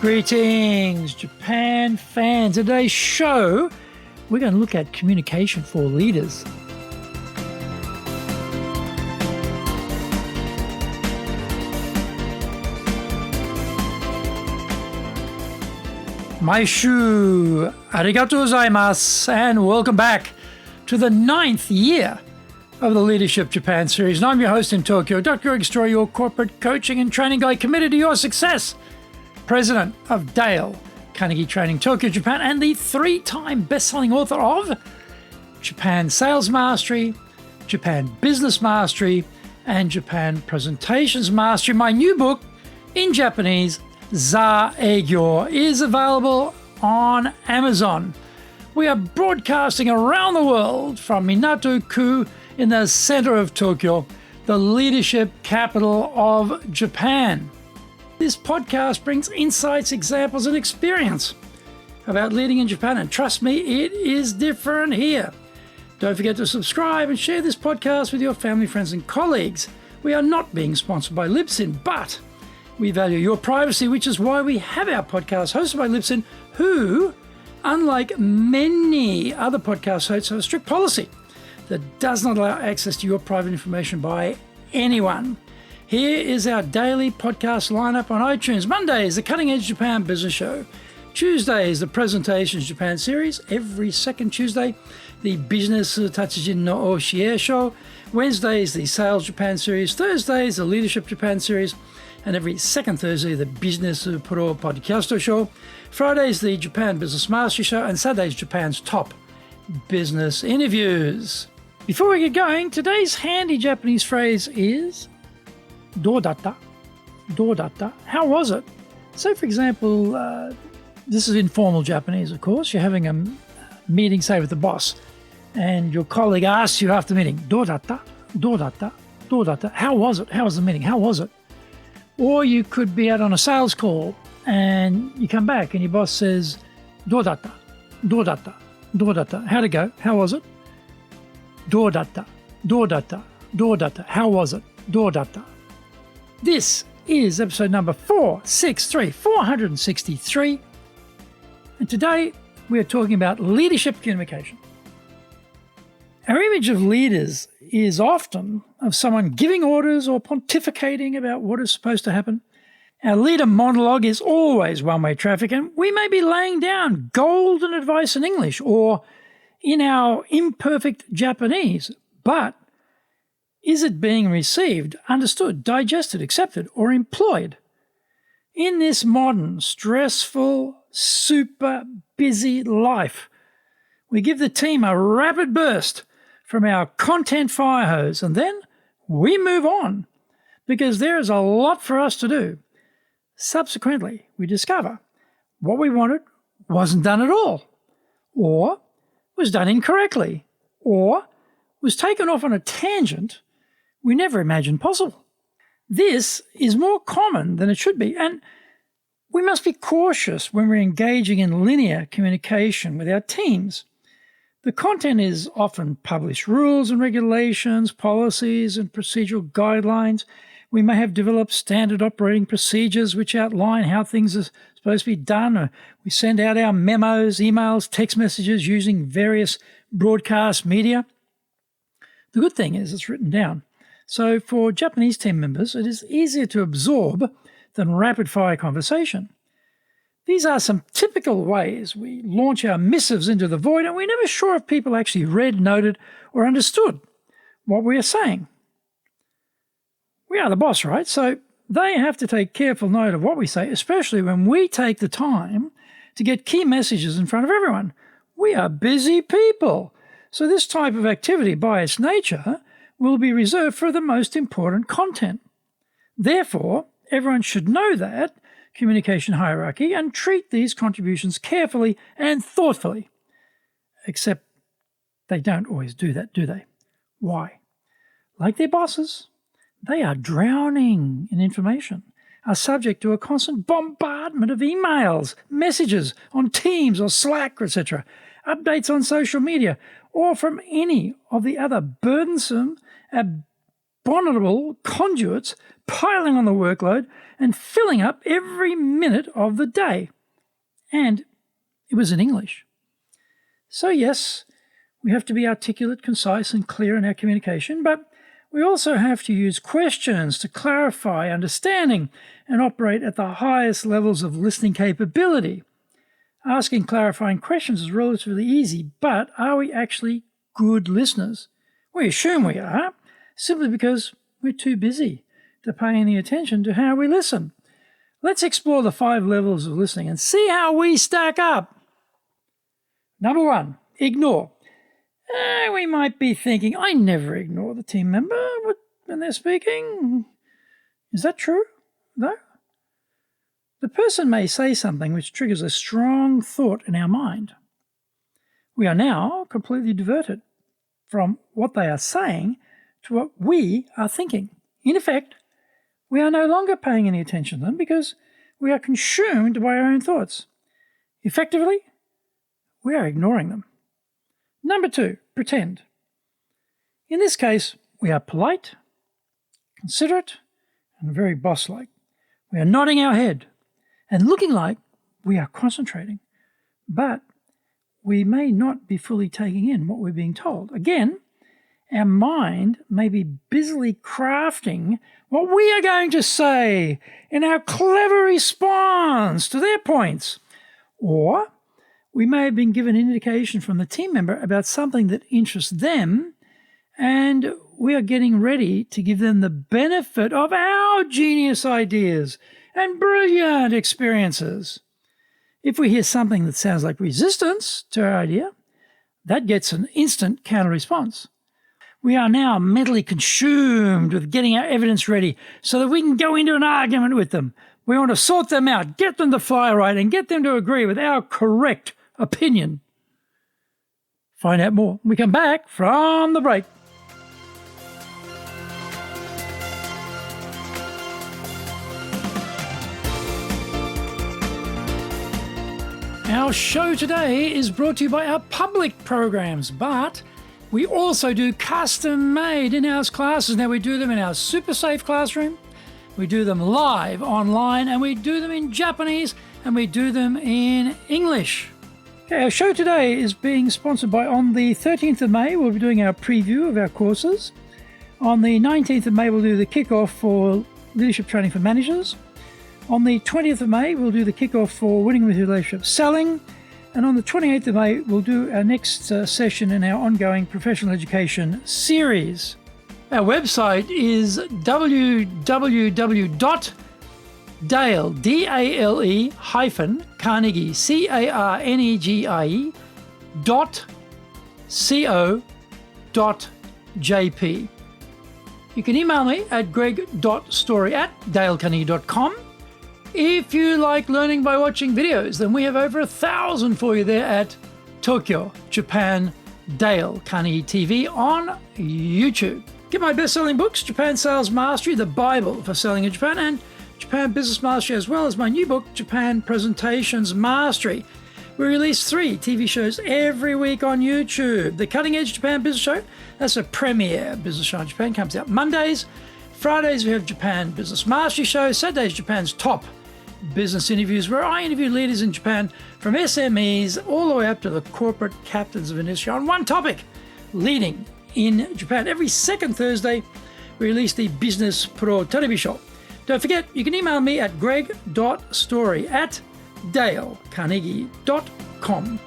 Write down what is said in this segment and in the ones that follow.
Greetings, Japan fans. In today's show, we're going to look at communication for leaders. Maishu, arigatou gozaimasu, and welcome back to the 9th year of the Leadership Japan series. And I'm your host in Tokyo, Dr. Greg Story, your corporate coaching and training guy committed to your success. President of Dale Carnegie Training Tokyo, Japan, and the 3-time best-selling author of Japan Sales Mastery, Japan Business Mastery, and Japan Presentations Mastery. My new book in Japanese, Za Eigyo, is available on Amazon. We are broadcasting around the world from Minato-ku in the center of Tokyo, the leadership capital of Japan. This podcast brings insights, examples, and experience about leading in Japan. And trust me, it is different here. Don't forget to subscribe and share this podcast with your family, friends, and colleagues. We are not being sponsored by Libsyn, but we value your privacy, which is why we have our podcast hosted by Libsyn, who, unlike many other podcast hosts, have a strict policy that does not allow access to your private information by anyone. Here is our daily podcast lineup on iTunes. Mondays, the Cutting Edge Japan Business Show. Tuesdays, the Presentations Japan series. Every second Tuesday, the Business Tatsujin no Oshie Show. Wednesdays, the Sales Japan series. Thursdays, the Leadership Japan series. And every second Thursday, the Business Pro Podcast Show. Fridays, the Japan Business Mastery Show. And Saturdays, Japan's top business interviews. Before we get going, today's handy Japanese phrase is "do datta?" "Do datta?" How was it? So, for example, this is informal Japanese, of course. You're having a meeting, say, with the boss, and your colleague asks you after the meeting, "Do datta? Do datta? Do datta?" How was it? How was the meeting? How was it? Or you could be out on a sales call, and you come back, and your boss says, "Do datta? Do datta? Do datta?" How'd it go? How was it? "Do datta? Do datta? Do datta?" How was it? "Do datta?" This is episode number 463, and today we are talking about leadership communication. Our image of leaders is often of someone giving orders or pontificating about what is supposed to happen. Our leader monologue is always one-way traffic, and we may be laying down golden advice in English or in our imperfect Japanese, but is it being received, understood, digested, accepted, or employed? In this modern, stressful, super busy life, we give the team a rapid burst from our content firehose, and then we move on because there is a lot for us to do. Subsequently, we discover what we wanted wasn't done at all, or was done incorrectly, or was taken off on a tangent we never imagined possible. This is more common than it should be, and we must be cautious when we're engaging in linear communication with our teams. The content is often published rules and regulations, policies and procedural guidelines. We may have developed standard operating procedures which outline how things are supposed to be done. Or we send out our memos, emails, text messages using various broadcast media. The good thing is it's written down. So for Japanese team members, it is easier to absorb than rapid-fire conversation. These are some typical ways we launch our missives into the void, and we're never sure if people actually read, noted, or understood what we are saying. We are the boss, right? So they have to take careful note of what we say, especially when we take the time to get key messages in front of everyone. We are busy people. So this type of activity, by its nature, will be reserved for the most important content. Therefore, everyone should know that communication hierarchy and treat these contributions carefully and thoughtfully. Except they don't always do that, do they? Why? Like their bosses, they are drowning in information, are subject to a constant bombardment of emails, messages on Teams or Slack, etc., updates on social media, or from any of the other burdensome abominable conduits piling on the workload and filling up every minute of the day. And it was in English. So yes, we have to be articulate, concise, and clear in our communication, but we also have to use questions to clarify understanding and operate at the highest levels of listening capability. Asking clarifying questions is relatively easy, but are we actually good listeners? We assume we are, simply because we're too busy to pay any attention to how we listen. Let's explore the 5 levels of listening and see how we stack up. Number 1, ignore. We might be thinking, I never ignore the team member when they're speaking. Is that true? No? The person may say something which triggers a strong thought in our mind. We are now completely diverted from what they are saying to what we are thinking. In effect, we are no longer paying any attention to them because we are consumed by our own thoughts. Effectively, we are ignoring them. Number 2, pretend. In this case, we are polite, considerate, and very boss-like. We are nodding our head and looking like we are concentrating, but we may not be fully taking in what we're being told. Again, our mind may be busily crafting what we are going to say in our clever response to their points. Or we may have been given an indication from the team member about something that interests them, and we are getting ready to give them the benefit of our genius ideas and brilliant experiences. If we hear something that sounds like resistance to our idea, that gets an instant counter-response. We are now mentally consumed with getting our evidence ready so that we can go into an argument with them. We want to sort them out, get them to fly right, and get them to agree with our correct opinion. Find out more when we come back from the break. Our show today is brought to you by our public programs, but we also do custom-made in-house classes. Now, we do them in our super safe classroom, we do them live online, and we do them in Japanese, and we do them in English. Okay, our show today is being sponsored by, on the 13th of May, we'll be doing our preview of our courses. On the 19th of May, we'll do the kickoff for leadership training for managers. On the 20th of May, we'll do the kickoff for winning with relationship selling. And on the 28th of May, we'll do our next session in our ongoing professional education series. Our website is www.dale, D-A-L-E hyphen Carnegie, C-A-R-N-E-G-I-E .co.jp. You can email me at greg.story@dalecarnegie.com. If you like learning by watching videos, then we have over 1,000 for you there at Tokyo, Japan, Dale Carnegie TV on YouTube. Get my best-selling books, Japan Sales Mastery, the Bible for selling in Japan, and Japan Business Mastery, as well as my new book, Japan Presentations Mastery. We release 3 TV shows every week on YouTube. The Cutting Edge Japan Business Show, that's a premier business show in Japan, comes out Mondays. Fridays, we have Japan Business Mastery Show. Saturdays, Japan's top business interviews, where I interview leaders in Japan from SMEs all the way up to the corporate captains of industry on one topic, leading in Japan. Every second Thursday, we release the Business Pro Television Show. Don't forget, you can email me at greg.story@dalecarnegie.com.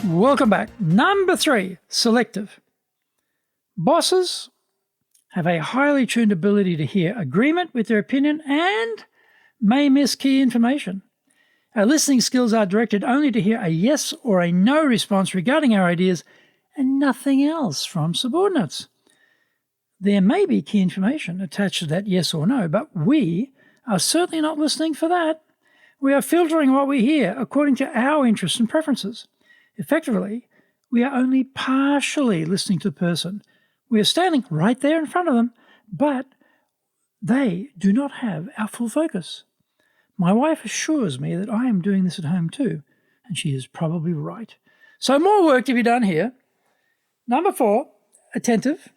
Welcome back. Number 3, selective. Bosses have a highly tuned ability to hear agreement with their opinion and may miss key information. Our listening skills are directed only to hear a yes or a no response regarding our ideas and nothing else from subordinates. There may be key information attached to that yes or no, but we are certainly not listening for that. We are filtering what we hear according to our interests and preferences. Effectively, we are only partially listening to the person. We are standing right there in front of them, but they do not have our full focus. My wife assures me that I am doing this at home too, and she is probably right. So more work to be done here. Number 4, attentive.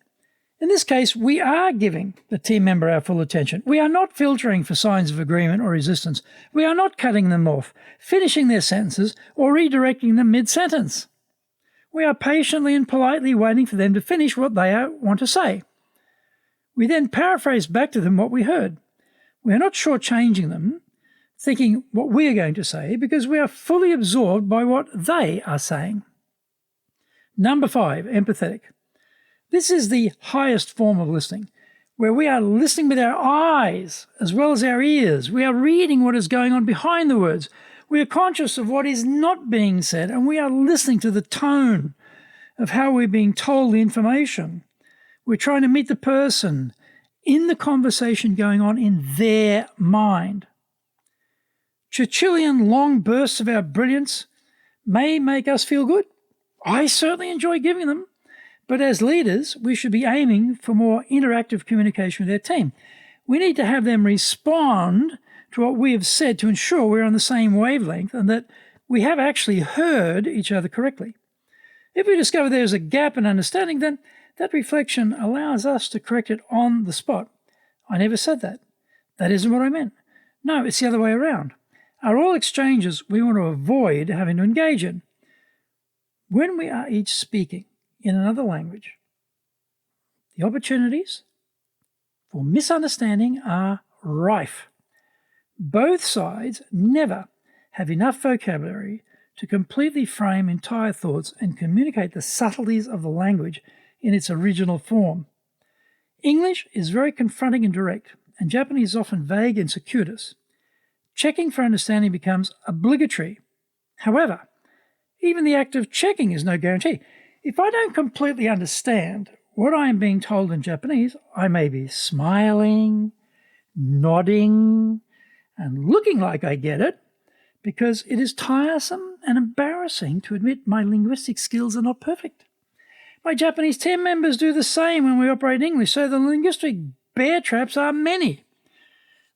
In this case, we are giving the team member our full attention. We are not filtering for signs of agreement or resistance. We are not cutting them off, finishing their sentences, or redirecting them mid-sentence. We are patiently and politely waiting for them to finish what they want to say. We then paraphrase back to them what we heard. We are not shortchanging them, thinking what we are going to say, because we are fully absorbed by what they are saying. Number 5, empathetic. This is the highest form of listening, where we are listening with our eyes as well as our ears. We are reading what is going on behind the words. We are conscious of what is not being said, and we are listening to the tone of how we're being told the information. We're trying to meet the person in the conversation going on in their mind. Churchillian long bursts of our brilliance may make us feel good. I certainly enjoy giving them. But as leaders, we should be aiming for more interactive communication with our team. We need to have them respond to what we have said to ensure we're on the same wavelength and that we have actually heard each other correctly. If we discover there's a gap in understanding, then that reflection allows us to correct it on the spot. I never said that. That isn't what I meant. No, it's the other way around. Are all exchanges we want to avoid having to engage in. When we are each speaking in another language, the opportunities for misunderstanding are rife. Both sides never have enough vocabulary to completely frame entire thoughts and communicate the subtleties of the language in its original form. English is very confronting and direct, and Japanese is often vague and circuitous. Checking for understanding becomes obligatory. However, even the act of checking is no guarantee. If I don't completely understand what I am being told in Japanese, I may be smiling, nodding, and looking like I get it, because it is tiresome and embarrassing to admit my linguistic skills are not perfect. My Japanese team members do the same when we operate in English, so the linguistic bear traps are many.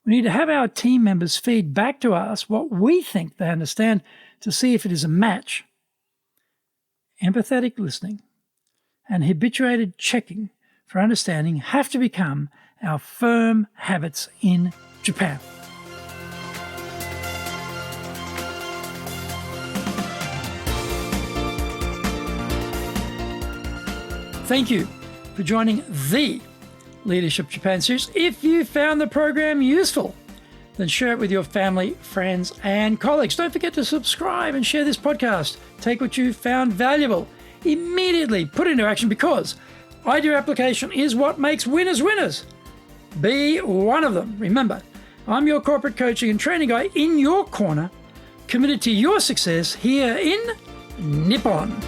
We need to have our team members feed back to us what we think they understand to see if it is a match. Empathetic listening and habituated checking for understanding have to become our firm habits in Japan. Thank you for joining the Leadership Japan series. If you found the program useful, then share it with your family, friends, and colleagues. Don't forget to subscribe and share this podcast. Take what you found valuable, immediately put into action, because idea application is what makes winners winners. Be one of them. Remember, I'm your corporate coaching and training guy in your corner, committed to your success here in Nippon.